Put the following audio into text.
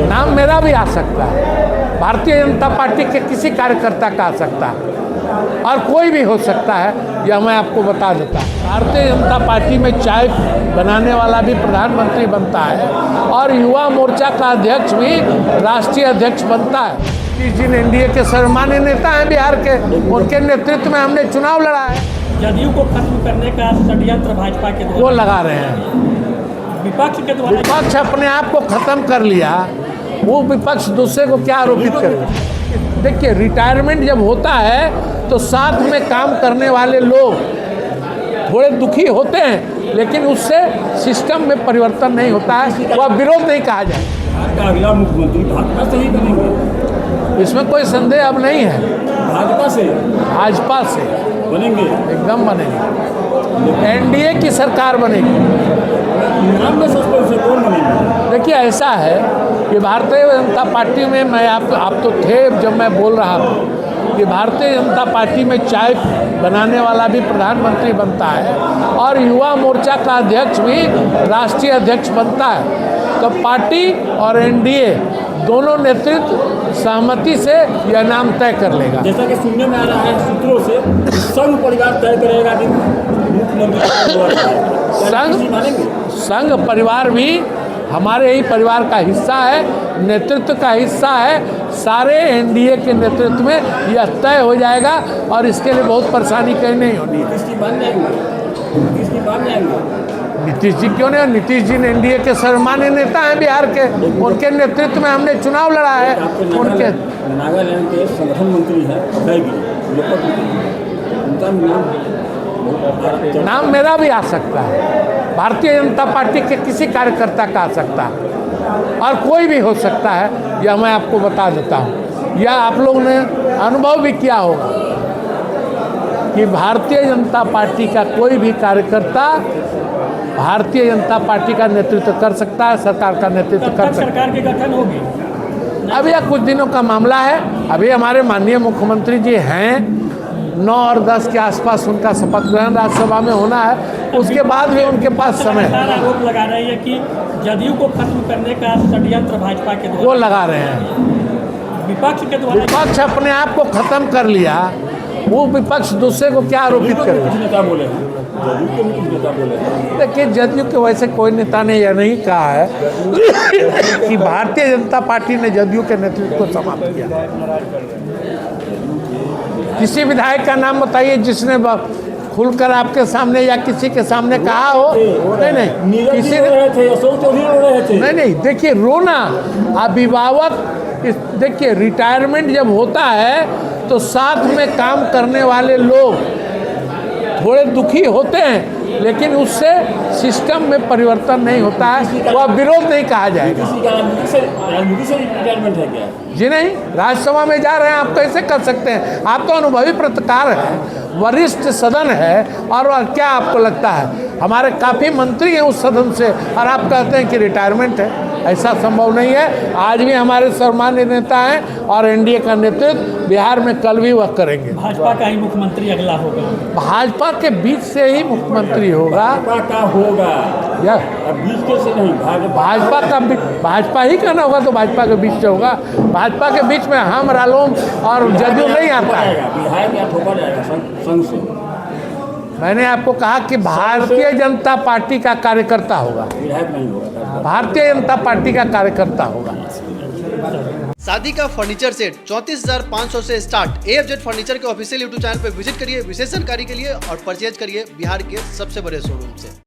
नाम मेरा भी आ सकता है, भारतीय जनता पार्टी के किसी कार्यकर्ता का आ सकता है और कोई भी हो सकता है, यह मैं आपको बता देता हूँ। भारतीय जनता पार्टी में चाय बनाने वाला भी प्रधानमंत्री बनता है और युवा मोर्चा का अध्यक्ष भी राष्ट्रीय अध्यक्ष बनता है। जिन एनडीए के सर्वमान्य नेता हैं बिहार के, उनके नेतृत्व में हमने चुनाव लड़ा है। जदयू को खत्म करने का षड्यंत्र भाजपा के वो लगा रहे हैं, विपक्ष के द्वारा। विपक्ष अपने आप को खत्म कर लिया, वो विपक्ष दूसरे को क्या आरोपित करेगा। देखिए, रिटायरमेंट जब होता है तो साथ में काम करने वाले लोग थोड़े दुखी होते हैं, लेकिन उससे सिस्टम में परिवर्तन नहीं होता है, वह विरोध नहीं कहा जाए। अगला मुख्यमंत्री भाजपा से ही बनेंगे, इसमें कोई संदेह अब नहीं है। भाजपा से बनेंगे, एकदम बनेंगे, एनडीए की सरकार बनेगी। नाम में सस्पेंस से कौन बनेंगे? देखिए, ऐसा है कि भारतीय जनता पार्टी में मैं आप तो थे जब मैं बोल रहा था कि भारतीय जनता पार्टी में चाय बनाने वाला भी प्रधानमंत्री बनता है और युवा मोर्चा का अध्यक्ष भी राष्ट्रीय अध्यक्ष बनता है। तो पार्टी और एनडीए दोनों नेतृत्व सहमति से यह नाम तय कर लेगा। जैसा कि सुनने में आ रहा है सूत्रों से, संघ परिवार तय करेगा कि संघ परिवार भी हमारे ही परिवार का हिस्सा है, नेतृत्व का हिस्सा है। सारे एनडीए के नेतृत्व में यह तय हो जाएगा और इसके लिए बहुत परेशानी कहीं नहीं होनी है। नीतीश जी क्यों नहीं? नीतीश जी एनडीए के सर्वमान्य नेता हैं बिहार के, उनके नेतृत्व में हमने चुनाव लड़ा है। उनके नागालैंड के संगठन मंत्री हैं, उनका नाम मेरा भी आ सकता है, भारतीय जनता पार्टी के किसी कार्यकर्ता का आ सकता है और कोई भी हो सकता है, यह मैं आपको बता देता हूँ। यह आप लोगों ने अनुभव भी किया होगा कि भारतीय जनता पार्टी का कोई भी कार्यकर्ता भारतीय जनता पार्टी का नेतृत्व कर सकता है, सरकार का नेतृत्व कर सकता है। सरकार के गठन होगी। अभी यह कुछ दिनों का मामला है। अभी हमारे माननीय मुख्यमंत्री जी हैं, 9 और 10 के आसपास उनका शपथ ग्रहण राज्यसभा में होना है, उसके बाद भी उनके पास समय है। आरोप लगा रही है कि जदयू को खत्म करने का षड्यंत्र भाजपा के द्वारा। वो लगा रहे हैं, विपक्ष के द्वारा। विपक्ष अपने आप को खत्म कर लिया, वो विपक्ष दूसरे को क्या आरोपित करेगा। नेता बोले नेता बोले देखिए, जदयू के वैसे कोई नेता ने यह नहीं कहा है कि भारतीय जनता पार्टी ने जदयू के नेतृत्व को समाप्त किया। किसी विधायक का नाम बताइए जिसने खुलकर आपके सामने या किसी के सामने कहा हो। नहीं, किसी ने नहीं। देखिए, रोना अभिभावक, देखिए रिटायरमेंट जब होता है तो साथ में काम करने वाले लोग थोड़े दुखी होते हैं, लेकिन उससे सिस्टम में परिवर्तन नहीं होता है, वह विरोध नहीं कहा जाएगा। राजनीति से रिटायरमेंट है क्या? जी नहीं, राज्यसभा में जा रहे हैं, आप कैसे कर सकते हैं? आप तो अनुभवी पत्रकार हैं, वरिष्ठ सदन है, और क्या आपको लगता है हमारे काफ़ी मंत्री हैं उस सदन से और आप कहते हैं कि रिटायरमेंट है? ऐसा संभव नहीं है। आज भी हमारे सर्वमान्य नेता हैं और एनडीए का नेतृत्व बिहार में कल भी वह करेंगे। भाजपा का ही मुख्यमंत्री अगला होगा। भाजपा के बीच से ही मुख्यमंत्री होगा। बीच के से नहीं, भाजपा ही करना होगा तो भाजपा के बीच से होगा। भाजपा के बीच में हम, रालोम और जदयू नहीं आता है। बिहार में ठोका जाएगा संघ से। मैंने आपको कहा कि भारतीय जनता पार्टी का कार्यकर्ता होगा, विधायक नहीं होगा, भारतीय जनता पार्टी का कार्यकर्ता होगा। शादी का फर्नीचर सेट 34,500 से स्टार्ट। AFZ फर्नीचर के ऑफिशियल यूट्यूब चैनल पर विजिट करिए विशेष जानकारी के लिए और परचेज करिए बिहार के सबसे बड़े शोरूम से।